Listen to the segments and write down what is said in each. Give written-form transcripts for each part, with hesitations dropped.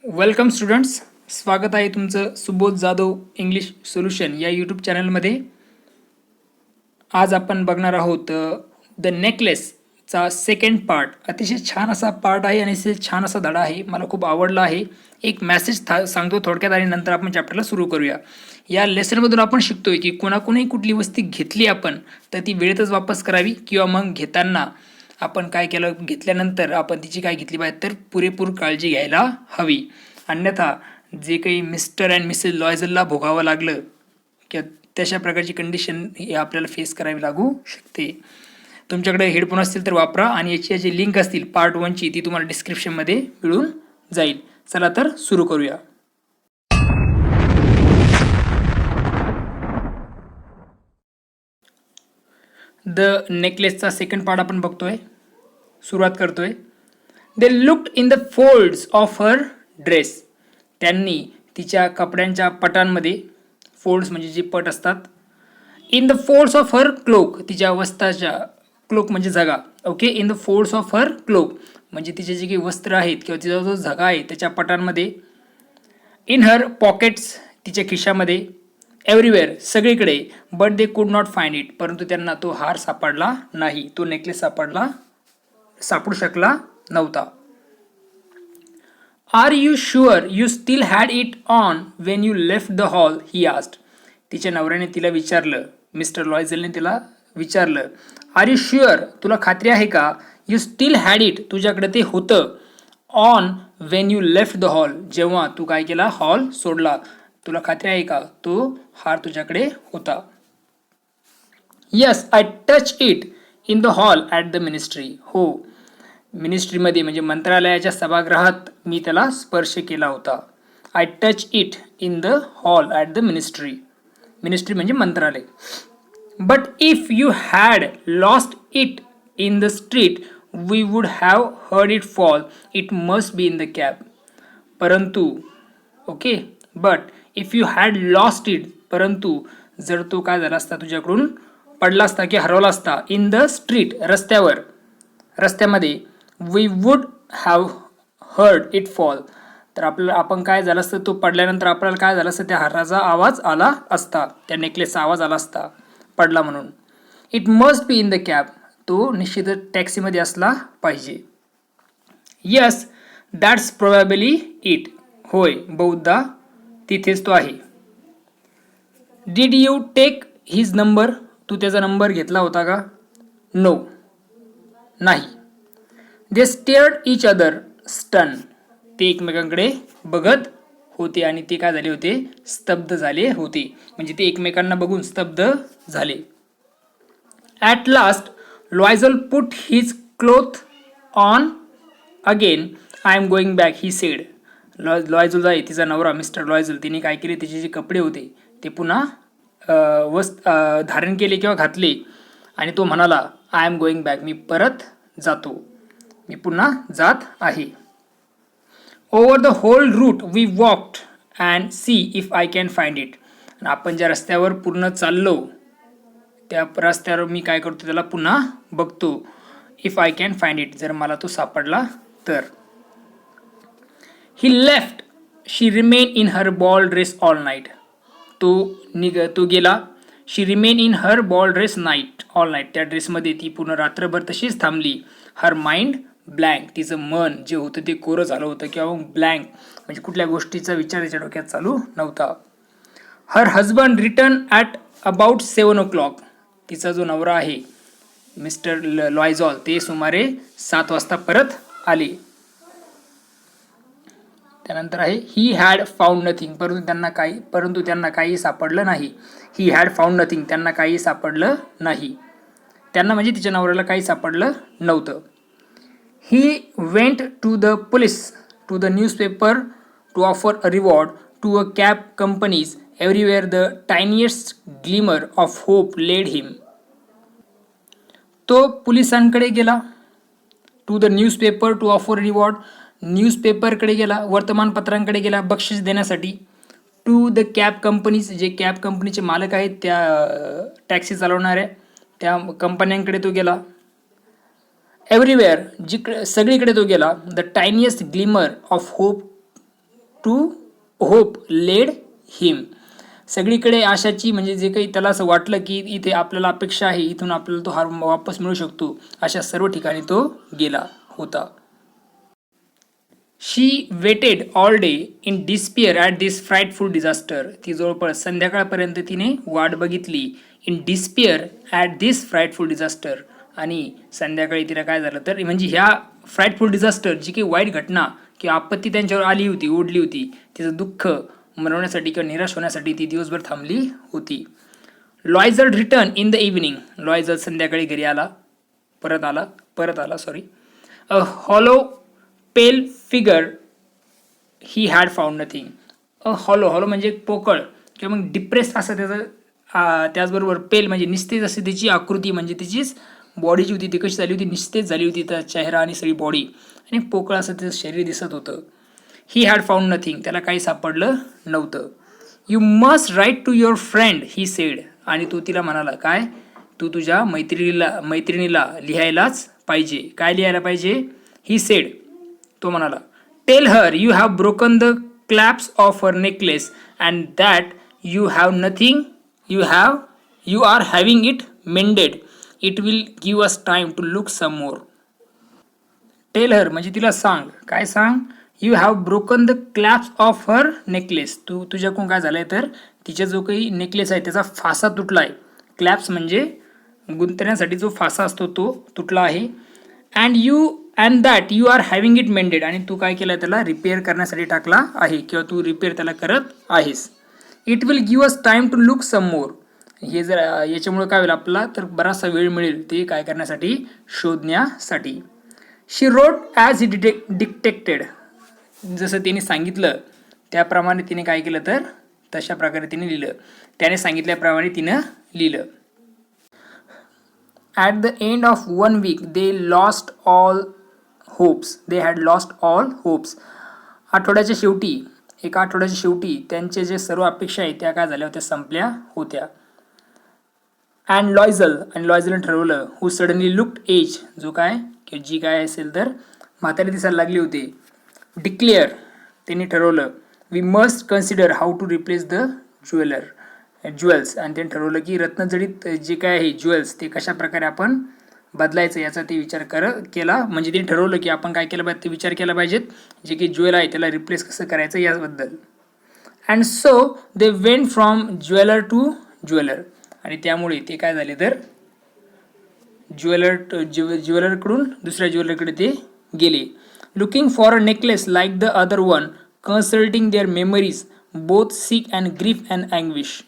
Welcome students, स्वागत आहे तुमचं सुबोध जाधव इंग्लिश सोल्युशन या यूट्यूब चॅनलमध्ये. आज आपण बघणार आहोत द नेकलेसचा सेकंड पार्ट. अतिशय छान असा पार्ट आहे आणि अतिशय छान असा धडा आहे, मला खूप आवडला आहे. एक मेसेज सांगतो थोडक्यात आणि नंतर आपण चॅप्टरला सुरू करूया. या लेसनमधून आपण शिकतोय की कोणाकोणी कुठली वस्तू घेतली आपण तर ती वेळेतच वापस करावी, किंवा मग घेताना आपण काय केलं, घेतल्यानंतर आपण तिची काय घेतली पाहिजे तर पुरेपूर काळजी घ्यायला हवी. अन्यथा जे काही मिस्टर अँड मिसेस लॉयझलला भोगावं लागलं किंवा तशा प्रकारची कंडिशन ही आपल्याला फेस करावी लागू शकते. तुमच्याकडे हेडफोन असतील तर वापरा आणि याची जी लिंक असतील पार्ट 1ची ती तुम्हाला डिस्क्रिप्शनमध्ये मिळून जाईल. चला तर सुरू करूया. द नेकलेसचा सेकंड पार्ट आपण बघतोय, सुरुवात करतोय. They looked in the folds of her dress. त्यांनी तिच्या कपड्यांच्या पटांमध्ये, फोल्ड्स म्हणजे जे पट असतात, in the folds of her cloak, तिच्या वस्त्राच्या, क्लोक म्हणजे झगा, okay. In the folds of her cloak म्हणजे तिचे जे काही वस्त्र आहेत किंवा तिचा जो झगा आहे त्याच्या पटांमध्ये. इन हर पॉकेट्स, तिच्या खिशामध्ये. एव्हरीवेअर, सगळीकडे. But they could not find it, परंतु त्यांना तो हार सापडला नाही, तो नेकलेस सापडू शकला नव्हता. Are you sure you still had it on when you left the hall, he asked. तिच्या नवऱ्याने तिला विचारलं, मिस्टर लॉयझलने तिला विचारलं, आर यू शुअर, तुला खात्री आहे का, यू स्टील हॅड इट, तुझ्याकडे ते होतं, on when you left the hall, जेव्हा तू काय केला, हॉल सोडला, तुला खात्री आहे का तो हार तुझ्याकडे होता. Yes, I touch it in the hall at the ministry. हो, मिनिस्ट्रीमध्ये म्हणजे मंत्रालयाच्या सभागृहात मी त्याला स्पर्श केला होता. I touch it in the hall at the ministry. Ministry म्हणजे मंत्रालय. But if you had lost it in the street we would have heard it fall, it must be in the cab. परंतु, okay, but if you had lost it, परंतु जर तो काय झाला असता, तुझ्याकडून पडला असता की हरवला असता, इन द स्ट्रीट, रस्त्यामध्ये, we would have heard it fall, तर आपण काय झालं असतं, तो पडल्यानंतर आपल्याला काय झालं असतं, त्या हाराचा आवाज आला असता, त्या नेकलेसचा आवाज आला असता, पडला म्हणून. It must be in the cab, तो निश्चितच टॅक्सीमध्ये असला पाहिजे. यस, दॅट्स प्रोबॅबली इट, होय, बहुधा तिथेच तो आहे. Did you take his number, तू त्याचा नंबर घेतला होता का. नो, नाही. दे स्टेअर्ड इच अदर स्टन, ते एकमेकांकडे बघत होते आणि ते काय झाले होते, स्तब्ध झाले होते, म्हणजे ते एकमेकांना बघून स्तब्ध झाले. At last Loisel put his cloth on again, I am going back, he said. Loisel आहे तिचा नवरा मिस्टर लॉयझल, तिने काय केले, तिचे जे कपडे होते ते पुन्हा धारण केले किंवा घातले आणि तो म्हणाला, आय एम गोईंग बॅक, मी परत जातो, मी पुन्हा जात आहे. Over the whole route we walked and see if I can find it. आपण ज्या रस्त्यावर पूर्ण चाललो त्या रस्त्यावर मी काय करतो, त्याला पुन्हा बघतो, if I can find it, जर मला तो सापडला तर. He left, she remain in her ball dress all night, तो गेला. She remain in her ball dress all night, त्या ड्रेसमध्ये ती पूर्ण रात्रभर तशीच थांबली. हर माइंड ब्लँक, तिचं मन जे होतं ते कोरं झालं होतं, किंवा ब्लँक म्हणजे कुठल्या गोष्टीचा विचार त्याच्या डोक्यात चालू नव्हता. Her husband return at about 7 o'clock, तिचा जो नवरा आहे मिस्टर लॉयझल, ते सुमारे 7 वाजता परत आले. त्यानंतर आहे ही हॅड फाउंड नथिंग, परंतु त्यांना काही सापडलं नाही. ही हॅड फाउंड नथिंग, त्यांना काही सापडलं नाही, त्यांना म्हणजे तिच्या नवऱ्याला काही सापडलं नव्हतं. He went to the police, to the newspaper to offer a reward to a cab companies, everywhere the tiniest glimmer of hope led him. तो पोलिसांकडे गेला, to the newspaper to offer reward, न्यूजपेपरकडे गेला, वर्तमानपत्रांकडे गेला बक्षीस देण्यासाठी. टू द कॅब कंपनीज, जे कॅब कंपनीचे मालक आहेत, त्या टॅक्सी चालवणाऱ्या त्या कंपन्यांकडे तो गेला. एव्हरीवेअर, सगळीकडे तो गेला. The tiniest glimmer of hope to hope led him. सगळीकडे आशाची म्हणजे जे काही त्याला असं वाटलं की इथे आपल्याला अपेक्षा आहे, इथून आपल्याला तो हार वापस मिळू शकतो, अशा सर्व ठिकाणी तो गेला होता. She waited all day in despair at this frightful disaster. ती जवळपास संध्याकाळपर्यंत तिने वाट बघितली in despair at this frightful disaster. आणि संध्याकाळी तिला काय झालं तर म्हणजे ह्या फ्राईटफुल डिझास्टर जी काही वाईट घटना किंवा आपत्ती त्यांच्यावर आली होती, ओढली होती, तिचं दुःख मनवण्यासाठी किंवा निराश होण्यासाठी ती दिवसभर थांबली होती. Loisel return in the evening. Loisel संध्याकाळी घरी आला, परत आला sorry. A hollow pale figure he had found nothing. Hollow म्हणजे पोकळ किंवा मग डिप्रेस असं त्याचं. त्याचबरोबर पेल म्हणजे निस्तेज असे त्याची आकृती, म्हणजे त्याचीच बॉडी जी होती ती कशी झाली होती, निस्तेज झाली होती त्या चेहरा आणि सगळी बॉडी, आणि पोकळ असं त्याचं शरीर दिसत होतं. He had found nothing. त्याला काही सापडलं नव्हतं. You must write to your friend he said. आणि तो तिला म्हणाला काय, तू तुझ्या मैत्रिणीला लिहायलाच पाहिजे. काय लिहायला पाहिजे? He said. तो म्हणाला tell her you have broken the clasp of her necklace and that you have nothing you are having it mended. It will give us time to look some more. Tell her म्हणजे तिला सांग. काय सांग? You have broken the clasp of her necklace. तुझ्याकडून काय झालंय तर तिचा जो काही नेकलेस आहे त्याचा फासा तुटला आहे. क्लॅप्स म्हणजे गुंतण्यासाठी जो फासा असतो तो तुटला आहे. And that you are having it mended. आणि तू काय केलं, त्याला रिपेअर करण्यासाठी टाकला आहे किंवा तू रिपेअर त्याला करत आहेस. It will give us time to look some more. हे जर याच्यामुळे काय होईल आपला तर बराचसा वेळ मिळेल ते काय करण्यासाठी, शोधण्यासाठी. She wrote as he dictated. जसं तिने सांगितलं त्याप्रमाणे तिने काय केलं तर तशा प्रकारे तिने लिहिलं. त्याने सांगितल्याप्रमाणे तिनं लिहिलं. At the end of 1 week they lost all hopes. They had lost all hopes. एका आठवड्याच्या शेवटी त्यांचे जे सर्व अपेक्षा आहेत त्या काय झाल्या होत्या, संपल्या होत्या. अँड लॉयझलने ठरवलं, हू सडनली लुक्ड एज. जो काय की जी काय असेल तर म्हातारी दिसायला लागली होती. डिक्लेअर त्यांनी ठरवलं, we must consider how to replace the jewels. आणि त्यांनी ठरवलं की रत्नजडित जे काय आहे ज्वेल्स ते कशा प्रकारे आपण बदलायचं याचा ते विचार केला. म्हणजे त्यांनी ठरवलं की आपण काय केलं पाहिजे, ते विचार केला पाहिजेत जे की ज्वेल आहे त्याला रिप्लेस कसं करायचं याबद्दल. And so they went from jeweller to jeweller. आणि त्यामुळे ते काय झाले तर ज्वेलरकडून दुसऱ्या ज्वेलरकडे ते गेले. Looking for a necklace like the other one, consulting their memories, both sick and grief and anguish.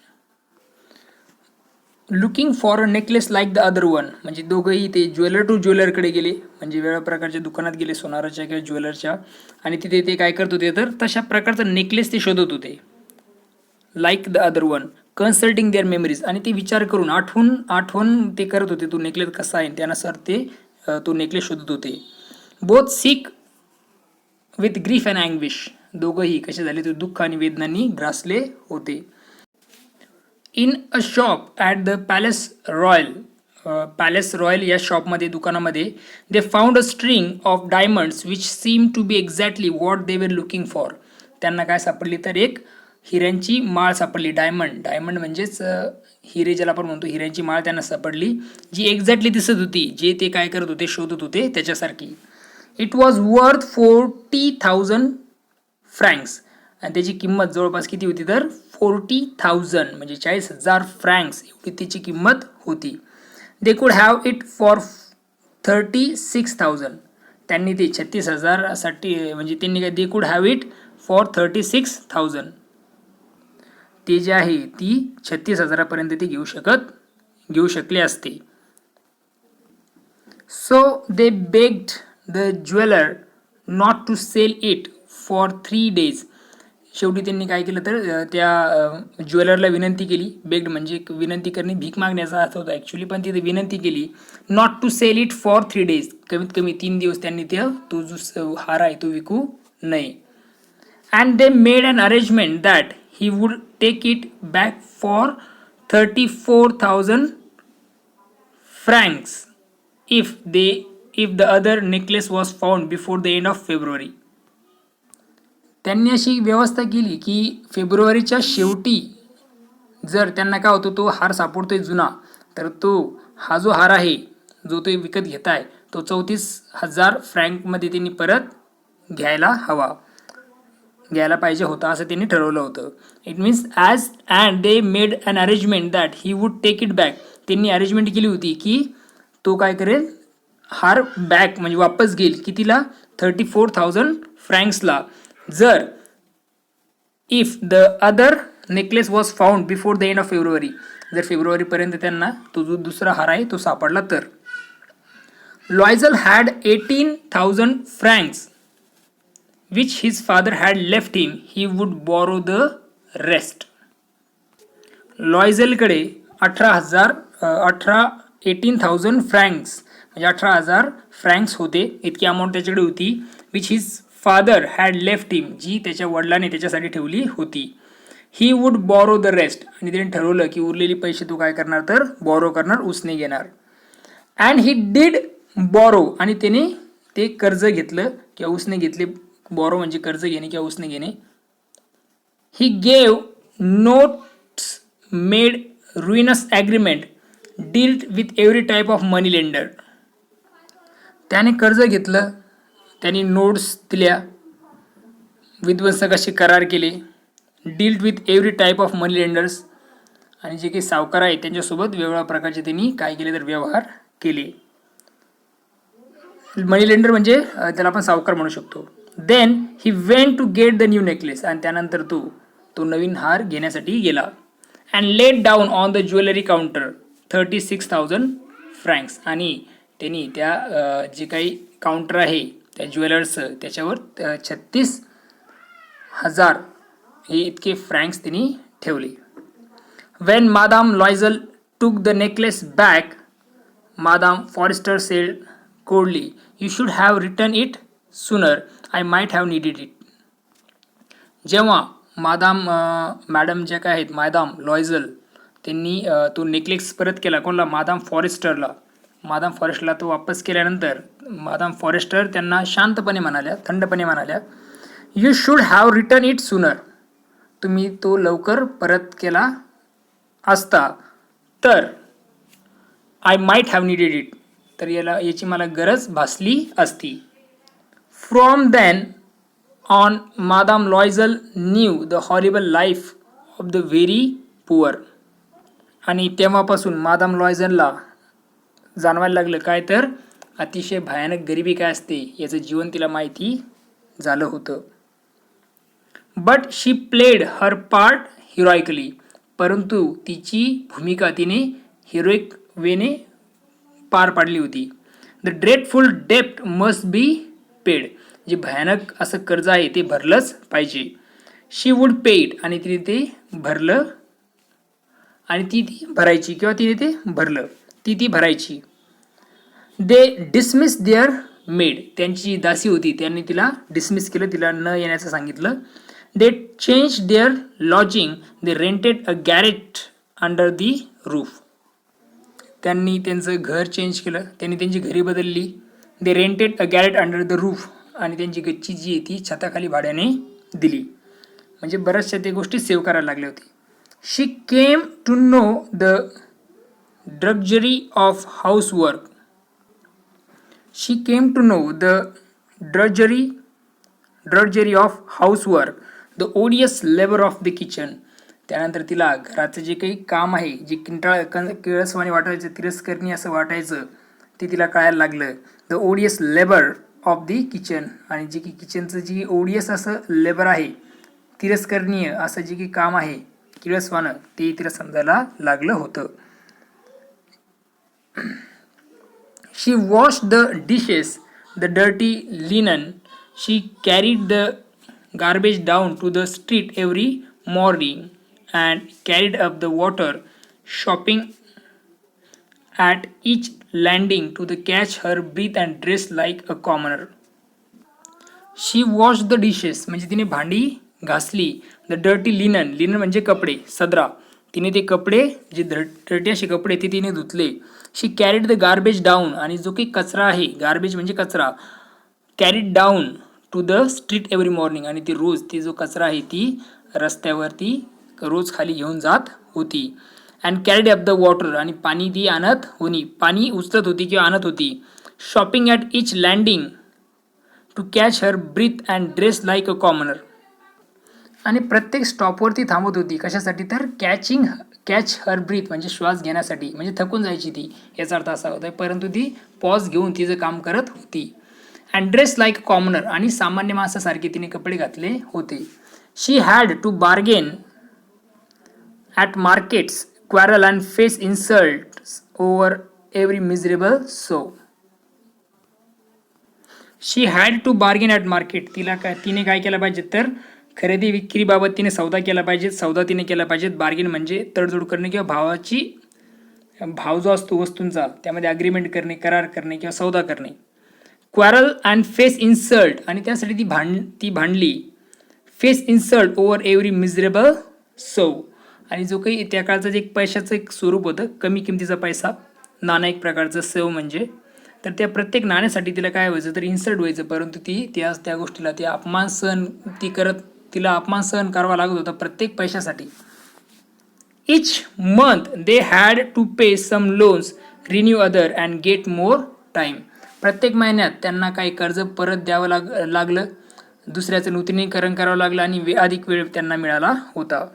Looking for a necklace like the other one म्हणजे दोघंही ते ज्वेलर टू ज्वेलरकडे गेले, म्हणजे वेगळ्या प्रकारच्या दुकानात गेले सोनाराच्या किंवा ज्वेलरच्या, आणि तिथे ते काय करत होते तर तशा प्रकारचा नेकलेस ते शोधत होते. Like the other one, consulting their memories. आणि ते विचार करून आठवण ते करत होते तो नेकलेस कसा आहे त्यानुसार ते तो नेकलेस शोधत होते. Both sick with grief and anguish. दोघंही कसे झाले तर दुःख आणि वेदनांनी ग्रासले होते. In a shop at the Palace Royal या शॉपमध्ये दुकानामध्ये they found a string of diamonds which seem to be exactly what they were looking for. त्यांना काय सापडली तर एक हिऱ्यांची माळ सापडली. डायमंड म्हणजेच हिरे ज्याला आपण म्हणतो, हिऱ्यांची माळ त्यांना सापडली जी एक्झॅक्टली दिसत होती जे ते काय करत होते, शोधत होते त्याच्यासारखी. It was worth 40,000 francs. आणि त्याची किंमत जवळपास किती होती तर 40,000 म्हणजे 40,000 फ्रँक्स एवढी त्याची किंमत होती. They could have it for 36,000. त्यांनी ते 36,000साठी म्हणजे त्यांनी काय they could have it for 36,000. ते जे आहे ती 36,000पर्यंत ते घेऊ शकले असते. So they begged the jeweller not to sell it for 3 days. शेवटी त्यांनी काय केलं तर त्या ज्वेलरला विनंती केली. बेग्ड म्हणजे विनंती करणे, भीक मागण्याचा अर्थ होता ॲक्च्युली, पण तिथे विनंती केली not to sell it for 3 days. कमीत कमी 3 दिवस त्यांनी तो जो हार आहे तो विकू नये. And they made an arrangement that he would take it back for 34,000 francs if the other necklace was found before the end of February. त्यांनी अशी व्यवस्था केली की फेब्रुवारीच्या शेवटी जर त्यांना काय होतं, तो हार सापडतोय जुना, तर हा जो हार आहे जो तो विकत घेताय तो 34,000 फ्रँकमध्ये त्यांनी परत घ्यायला पाहिजे होता असं त्यांनी ठरवलं होतं. It means as and they made an arrangement that he would take it back. त्यांनी अरेंजमेंट केली होती की तो काय करेल, हार बॅक म्हणजे वापस घेईल कितीला, 34,000 फ्रँक्सला, जर if the other necklace was found before the end of February. जर फेब्रुवारीपर्यंत त्यांना तो जो दुसरा हार आहे तो सापडला तर. Loisel had 18,000 francs which his father had left him. He would borrow the rest. लॉयझलकडे 18,000 फ्रँक्स म्हणजे 18,000 फ्रँक्स होते, इतकी अमाऊंट त्याच्याकडे होती. Which his father had left him, जी त्याच्या वडिलांनी त्याच्यासाठी ठेवली होती. He would borrow the rest, आणि त्याने ठरवलं की उरलेले पैसे तो काय करणार तर बॉरो करणार, उसने घेणार. अँड ही डिड बॉरो, आणि त्याने ते कर्ज घेतलं किंवा उसने घेतले. बॉरो म्हणजे कर्ज घेणे किंवा उसने घेणे. He gave notes made ruinous agreement dealt with every type of money lender. त्याने कर्ज घेतलं, त्यांनी नोट्स दिल्या, विध्वंसकाशी करार केले, dealt with every type of money lenders, आणि जे काही सावकार आहेत त्यांच्यासोबत वेगवेगळ्या प्रकारचे त्यांनी काय केले तर व्यवहार केले. मनी लेंडर म्हणजे त्याला आपण सावकार म्हणू शकतो. Then he went to get the new necklace, आणि त्यानंतर तो नवीन हार घेण्यासाठी गेला. And let down on the jewellery counter 36,000 francs, आणि त्यांनी त्या जे काही काउंटर आहे त्या ज्वेलर्सचं त्याच्यावर 36,000 हे इतके फ्रँक्स त्यांनी ठेवले. Wien Madame Loisel took the necklace back, Madame Forestier said coldly, you should have return it sooner, I might have needed it. जेव्हा मॅडम ज्या काय आहेत मादाम लॉयझल, त्यांनी तो नेकलेस परत केला कोणाला, मादाम फॉरेस्टरला तो वापस केल्यानंतर मादाम फॉरेस्टर त्यांना शांतपणे म्हणाल्या, थंडपणे म्हणाल्या, you should have return it sooner, तुम्ही तो लवकर परत केला असता तर, I might have needed it, तर याची मला गरज भासली असती. From then on, Madame Loisel knew the horrible life of the very poor. आणि तेव्हापासून मादाम लॉयझलला जाणवायला लागलं काय तर अतिशय भयानक गरिबी काय असते याचं जीवन तिला माहिती झालं होतं. But she played her part heroically, परंतु तिची भूमिका तिने हिरोइक वेने पार पाडली होती. द ड्रेडफुल डेप्ट मस्ट बी पेड, जे भयानक असं कर्ज आहे ते भरलंच पाहिजे. शी वूड पे इट, आणि तिने ते भरलं, आणि ती भरायची किंवा तिने ते भरलं, ती भरायची. दे डिसमिस देअर मेड, त्यांची दासी होती त्यांनी तिला डिसमिस केलं, तिला न येण्याचं सांगितलं. They change their lodging, they rented a garret under the roof, त्यांनी त्यांचं घर चेंज केलं, त्यांनी त्यांची घरी बदलली. They rented a garret under the roof, आणि त्यांची गच्ची जी आहे ती छताखाली भाड्याने दिली. म्हणजे बऱ्याचशा ते गोष्टी सेव्ह करायला लागल्या होती. She came to know the drudgery of housework, she came to know the drudgery of housework, the odious labour of the kitchen. त्यानंतर तिला घराचं जे काही काम आहे, जे किळसवाणी वाटायचं, तिरस्करणी असं वाटायचं, ते तिला कळायला लागलं. The odious labour of the kitchen, आणि जे की किचनचं जी ओडियस असं लेबर आहे, तिरस्करणीय असं जे की काम आहे किळसवानं, ते तिला समजायला लागलं होतं. She wash the dishes, the dirty linen, she carried the garbage down to the street every morning and carried up the water, stopping at each landing to the catch her breath and dress like a commoner. She wash the dishes म्हणजे तिने भांडी घासली. The dirty linen, linen म्हणजे कपडे, सदरा, तिने ते कपडे जे डर्टी असे कपडे ते तिने धुतले. She carried the garbage down, आणि जो काही कचरा आहे, गार्बेज म्हणजे कचरा, carried down to the street every morning, आणि ती रोज ती जो कचरा आहे ती रस्त्यावरती रोज खाली घेऊन जात होती. And carried up the water, आणि पाणी ती आणत होती, पाणी उचलत होती किंवा आणत होती. Shopping at each landing to catch her breath and dress like a commoner, आणि प्रत्येक स्टॉपवरती थांबत होती कशासाठी तर कॅच हर ब्रीथ म्हणजे श्वास घेण्यासाठी, म्हणजे थकून जायची ती, याचा अर्थ असा होता. परंतु ती पॉज घेऊन तिचं काम करत होती. अँड ड्रेस लाईक कॉमनर, आणि सामान्य माणसासारखे तिने कपडे घातले होते. She had to bargain at markets, quarrel and face insults over every miserable sou. She had to bargain at market, तिने काय केलं पाहिजे तर खरेदी विक्रीबाबत तिने सौदा केला पाहिजे, सौदा तिने केला पाहिजे. बार्गेन म्हणजे तडजोड करणे किंवा भाव जो असतो वस्तूंचा त्यामध्ये अग्रीमेंट करणे, करार करणे किंवा सौदा करणे. क्वॅरल अँड फेस इन्सल्ट, आणि त्यासाठी ती भांडली. Face insult over every miserable sou, आणि जो काही त्या काळचं जे एक पैशाचं एक स्वरूप होतं, कमी किमतीचा पैसा, नाणं एक प्रकारचं सव म्हणजे, तर त्या प्रत्येक नाण्यासाठी तिला काय व्हायचं तर इन्सल्ट व्हायचं. परंतु ती त्या गोष्टीला तिला अपमान सहन करावा लागत होता प्रत्येक पैशासाठी. Each month they had to pay some loans, renew other and get more time. प्रत्येक महिन्यात त्यांना काही कर्ज परत द्यावं लागलं, दुसऱ्याचं नूतनीकरण करावं लागलं, आणि अधिक वेळ त्यांना मिळाला होता.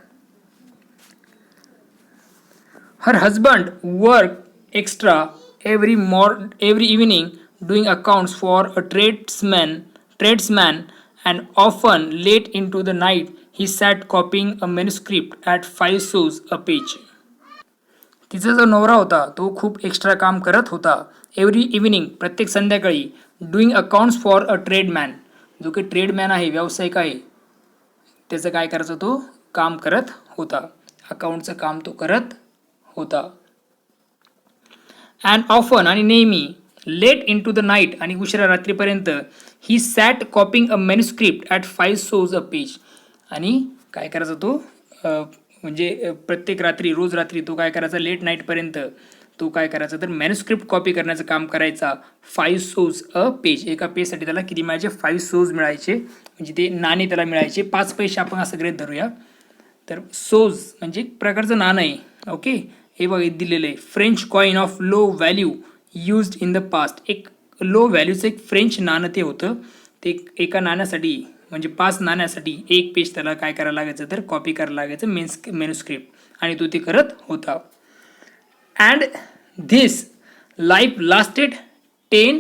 Her husband work extra every evening doing accounts for a tradesman, and often late into the night he sat copying a manuscript at 5 sous a page. तिचा जो नवरा होता तो खूप एक्स्ट्रा काम करत होता. एव्हरी इव्हिनिंग, प्रत्येक संध्याकाळी. डुईंग अकाउंट्स फॉर अ ट्रेडमॅन, जो काही ट्रेडमॅन आहे, व्यावसायिक आहे, त्याचं काय करायचं तो काम करत होता, अकाउंटचं काम तो करत होता. अँड ऑफन, आणि नेहमी. Late into the night, आणि उशिरा रात्रीपर्यंत. He sat copying a manuscript at 5 sous a page, आणि काय करायचा तो म्हणजे प्रत्येक रात्री, रोज रात्री तो काय करायचा, लेट नाईटपर्यंत तो काय करायचा तर मॅन्युस्क्रिप्ट कॉपी करण्याचं काम करायचा. 5 sous अ पेज, एका पेजसाठी त्याला किती मिळायचे, 5 sous मिळायचे, म्हणजे ते नाणे त्याला मिळायचे, 5 पैसे आपण असं गृहीत धरूया. तर सोज म्हणजे एक प्रकारचं नाणं आहे. ओके, हे बघा दिलेलं आहे. French coin of low value used in the past, एक लो व्हॅल्यूचं एक फ्रेंच नाणं ते होतं. ते एका नाण्यासाठी म्हणजे 5 नाण्यासाठी एक पेज त्याला काय करायला लागायचं तर कॉपी करायला लागायचं मॅन्युस्क्रिप्ट, आणि तो ते करत होता. And this life lasted 10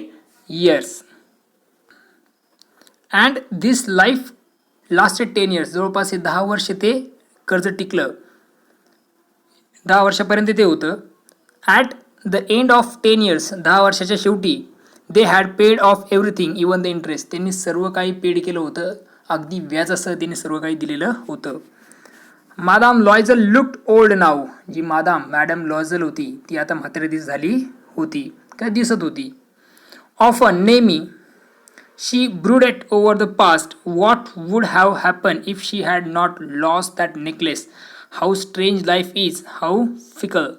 years. And this life lasted 10 years, जवळपास हे 10 वर्ष ते कर्ज टिकलं, 10 वर्षापर्यंत ते होतं. At the end of 10 years, 10 वर्षाच्या शेवटी. They had paid of everything even the interest, त्यांनी सर्व काही पेड केलं होतं, अगदी व्याजासह त्यांनी सर्व काही दिलेलं होतं. मादाम लॉयझल लुक्ड ओल्ड नाव, जी मॅडम लॉयझल होती ती आता म्हातारी झाली होती, काय दिसत होती. ऑफन, नेहमी. She brooded over the past, what would have happen if she had not lost that necklace, how strange life is, how fickle.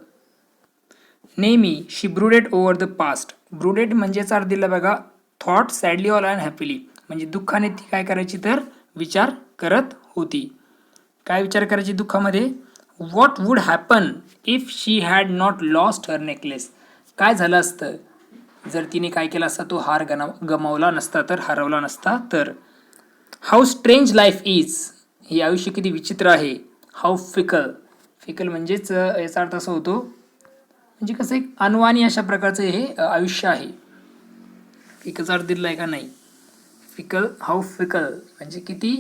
नेहमी. She brooded over the past, brooded म्हणजेच अर्थ दिला बघा, थॉट सॅडली ऑर अनहॅपीली, म्हणजे दुःखाने ती काय करायची तर विचार करत होती. काय विचार करायची दुःखामध्ये, what would happen if she had not lost her necklace, काय झालं असतं जर तिने काय केलं असता तो हार गमावला नसता तर, हरवला नसता तर. हाऊ स्ट्रेंज लाईफ इज, हे आयुष्य किती विचित्र आहे. हाऊ फिकल, फिकल म्हणजेच याचा अर्थ असा होतो म्हणजे कसं एक अनवाणी अशा प्रकारचं हे आयुष्य आहे. फिकलचा अर्थ दिला आहे का नाही, फिकल, हाऊ फिकल म्हणजे किती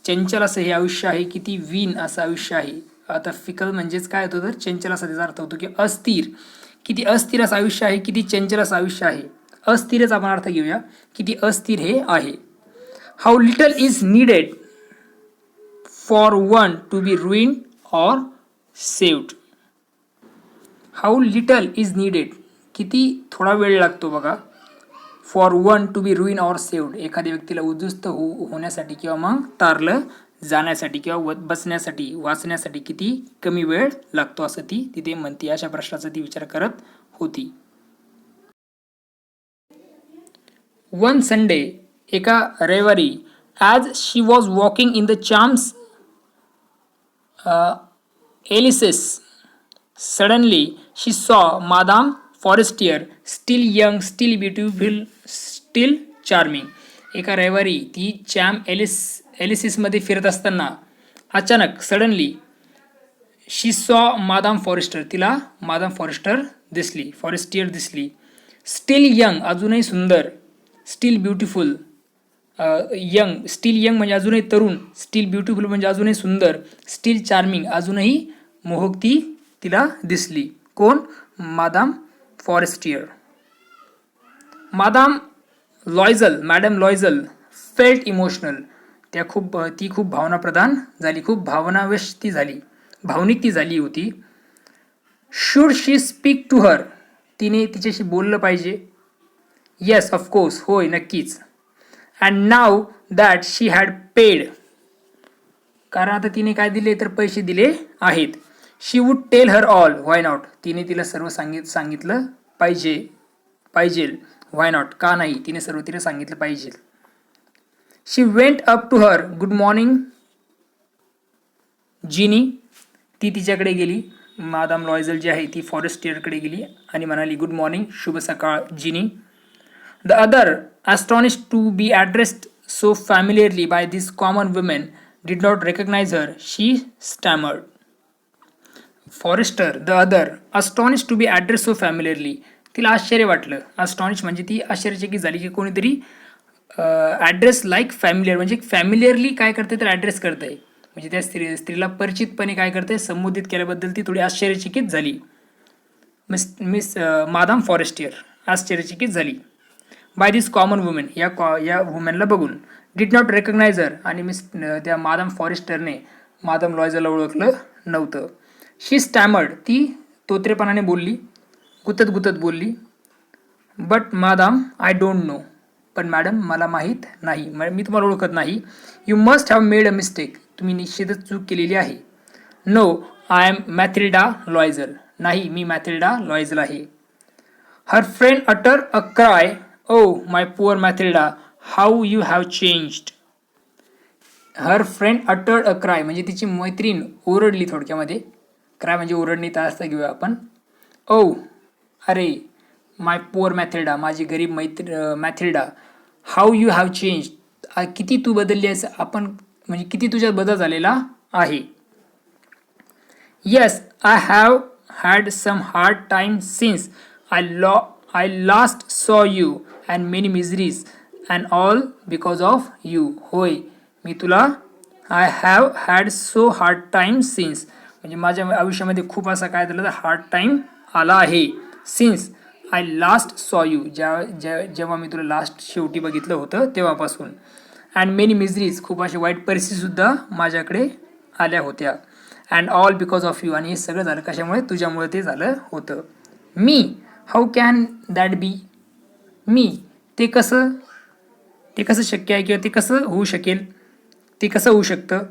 चंचल असं हे आयुष्य आहे, किती वीन असं आयुष्य आहे. आता फिकल म्हणजेच काय होतं तर चंचल असा त्याचा अर्थ होतो की अस्थिर, किती अस्थिर असं आयुष्य आहे, किती चंचल असं आयुष्य आहे. अस्थिरच आपण अर्थ घेऊया, किती अस्थिर हे आहे. How little is needed for one to be ruin or saved. How little is needed, किती थोडा वेळ लागतो बघा, for one to be ruin or saved, एखाद्या व्यक्तीला उद्ध्वस्त होण्यासाठी किंवा मग तारलं जाण्यासाठी किंवा बसण्यासाठी, वाचण्यासाठी किती कमी वेळ लागतो असं ती तिथे म्हणते. अशा प्रश्नाचा ती विचार करत होती. वन संडे एका रविवारी as she was walking in the Champs Elysees suddenly she saw madame Forestier still young still beautiful still charming. एका रविवारी ती एलिसिसमध्ये फिरत असताना अचानक suddenly she saw madame forester, तिला मादाम फॉरेस्टियर दिसली. स्टील यंग अजूनही सुंदर, स्टील ब्युटिफुल स्टील यंग म्हणजे अजूनही तरुण, स्टील ब्युटिफुल म्हणजे अजूनही सुंदर, स्टील चार्मिंग अजूनही मोहकती तिला दिसली. कोण? Madame Forestier. Madam Loisel felt emotional. ती खूप भावनाप्रधान झाली, खूप भावनिक ती झाली होती. Should she speak to her, तिने तिच्याशी बोललं पाहिजे. येस ऑफकोर्स, होय नक्कीच. And now that she had paid, कारण आता तिने काय दिले तर पैसे दिले आहेत. She would tell her all, why not, तिने तिला सर्व सांगितलं पाहिजे. व्हाय नॉट, का नाही, तिने सर्व तिला सांगितलं पाहिजे. She went up to her, good morning Jeanne, ती तिच्याकडे गेली. मादाम लॉयझल जी आहे ती फॉरेस्टियरकडे गेली आणि म्हणाली गुड मॉर्निंग, शुभ सकाळ Jeanne. The other, astonished to be addressed so familiarly by this common women, did not recognise her, she stammered. Forester, the other, astonish to be address so familiarly, तिला आश्चर्य वाटलं. अस्टॉनिश म्हणजे ती आश्चर्यचकित झाली की कोणीतरी ॲड्रेस लाईक फॅमिलियर, म्हणजे फॅमिलियरली काय करते तर ॲड्रेस करते, म्हणजे त्या स्त्रीला परिचितपणे काय करते संबोधित केल्याबद्दल ती थोडी आश्चर्यचकित झाली. मिस मादाम फॉरेस्टियर आश्चर्यचकित झाली. बाय दिस कॉमन वुमेन, या वुमेनला बघून. डिड नॉट रेकग्नाइज हर, आणि त्या मादाम फॉरेस्टरने मादाम लॉयझलला ओळखलं नव्हतं. शी स्टॅमर्ड, ती तोत्रेपणाने बोलली, गुतत बोलली. But madame I don't know, पण मॅडम मला माहीत नाही, मी तुम्हाला ओळखत नाही. You must have made a mistake, तुम्ही निश्चितच चूक केलेली आहे. No, I am Mathilda Loisel, नाही मी मॅथिल्डा लॉयझल आहे. Her friend utter a cry, oh my poor Mathilda, how you have changed. Her friend uttered a cry, म्हणजे तिची मैत्रीण ओरडली थोडक्यामध्ये. क्राय म्हणजे ओरडणी, तास घेऊया आपण. ओ, अरे, माय पुअर मॅथिल्डा, माझी गरीब मॅथिल्डा, हाऊ यू हॅव चेंज, किती तू बदलली आहेस, आपण म्हणजे किती तुझ्यात बदल झालेला आहे. Yes, I have had some hard time since I last saw you and many miseries and all because of you. होय, मी तुला I have had so hard time since, म्हणजे माझ्या आयुष्यामध्ये खूप असा काय झालं तर हार्ड टाइम आला आहे. Since I last saw you, जेव्हा मी तुला लास्ट शेवटी बघितलं होतं तेव्हापासून. अँड मेनी मिझरीज, खूप अशा वाईट परिस्थितीसुद्धा माझ्याकडे आल्या होत्या. And all because of you, आणि हे सगळं झालं कशामुळे, तुझ्यामुळे ते झालं होतं. मी, हाऊ कॅन दॅट बी, मी, ते कसं शक्य आहे, किंवा ते कसं होऊ शकेल, ते कसं होऊ शकतं.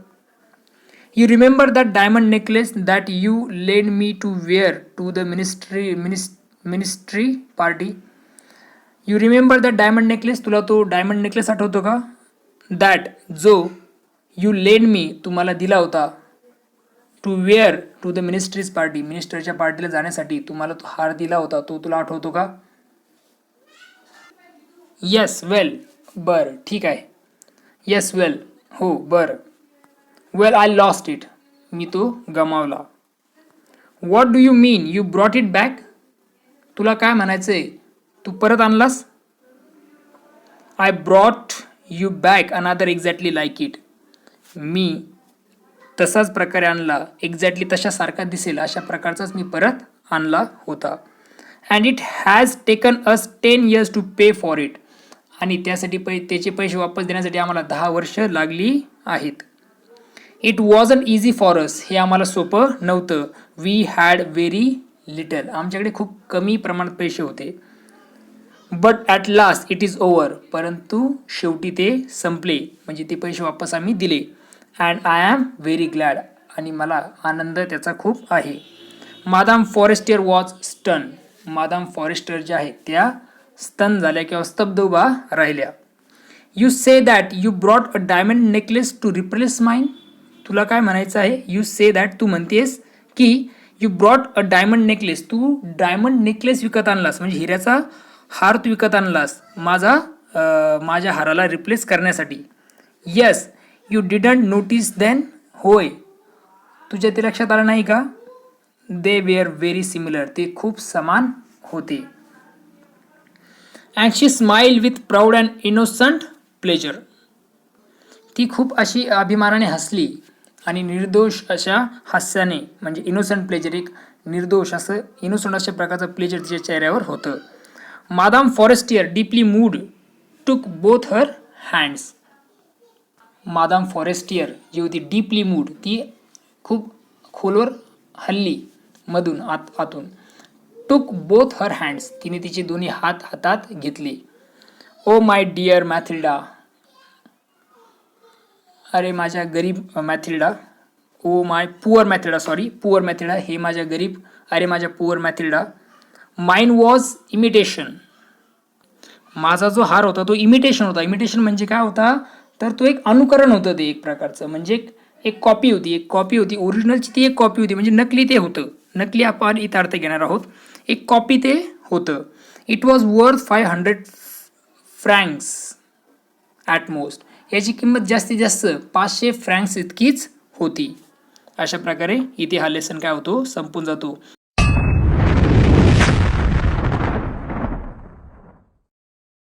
You remember that diamond necklace that you lent me to wear to the ministry party. You remember that diamond necklace, तुला तो डायमंड नेकलेस आठवतो का. दॅट, जो, यू लेड मी, तुम्हाला दिला होता, to wear to the ministries party, मिनिस्टरच्या पार्टीला जाण्यासाठी तुम्हाला तो हार दिला होता, तो तुला आठवतो का. येस, वेल, बरं ठीक आहे. येस, वेल, हो बरं. वेल, आय लॉस्ट इट, मी तो गमावला. What do you mean you brought it back, तुला काय म्हणायचंय, तू परत आणलास. आय ब्रॉट यू बॅक अनादर एक्झॅक्टली लाईक इट, मी तसाच प्रकारे आणला, एक्झॅक्टली तशासारखा दिसेल अशा प्रकारचाच मी परत आणला होता. And it has taken us 10 years to pay for it, आणि त्यासाठी त्याचे पैसे वापस देण्यासाठी आम्हाला 10 वर्ष लागली आहेत. It wasn't easy for us, हे आम्हाला सोपं नव्हतं. वी हॅड व्हेरी लिटल, आमच्याकडे खूप कमी प्रमाणात पैसे होते. But at last it is over, परंतु शेवटी ते संपले, म्हणजे ते पैसे वापस आम्ही दिले. And I am very glad, आणि मला आनंद त्याचा खूप आहे. Madame Forestier was stun, madame Forestier ज्या आहेत त्या स्तन झाल्या किंवा स्तब्ध उभा राहिल्या. You say that you brought a diamond necklace to replace mine. तुला काय म्हणायचं आहे? यू से दॅट तू म्हणतेस की you brought a diamond necklace, तू डायमंड नेकलेस विकत आणलास म्हणजे हिऱ्याचा हार तू विकत आणलास माझ्या हाराला रिप्लेस करण्यासाठी. Yes you didn't notice then. होय तुझ्या ते लक्षात आलं नाही का? दे वेअर व्हेरी सिमिलर, ते खूप समान होते. And she smile with proud and innocent pleasure. ती खूप अशी अभिमानाने हसली आणि निर्दोष अशा हास्याने, म्हणजे इनोसंट प्लेजर, एक निर्दोष असं इनोसंट अशा प्रकारचं प्लेजर तिच्या चेहऱ्यावर होतं. Madame Forestier deeply moved took both her hands. Madame Forestier जी होती डीपली मूड, ती खूप खोलवर हल्ली मधून आतून. टूक बोथ हर हँड्स, तिने तिचे दोन्ही हात हातात घेतले. ओ माय डिअर मॅथिल्डा, अरे माझ्या गरीब Mathilda. Oh my poor Mathilda, sorry poor Mathilda, हे माझ्या गरीब, अरे माझ्या poor Mathilda. Mine was imitation. माझा जो हार होता तो इमिटेशन होता. इमिटेशन म्हणजे काय होता? तर तो एक अनुकरण होतं, ते एक प्रकारचं, म्हणजे एक कॉपी होती. ओरिजिनलची ती एक कॉपी होती, म्हणजे नकली ते होतं. नकली आपण इथं अर्थ घेणार आहोत. एक कॉपी ते होतं. It was worth 500 francs at most. याची किंमत जास्तीत जास्त 500 फ्रँक्स इतकीच होती. अशा प्रकारे इथे हा लेसन काय होतो? संपून जातो.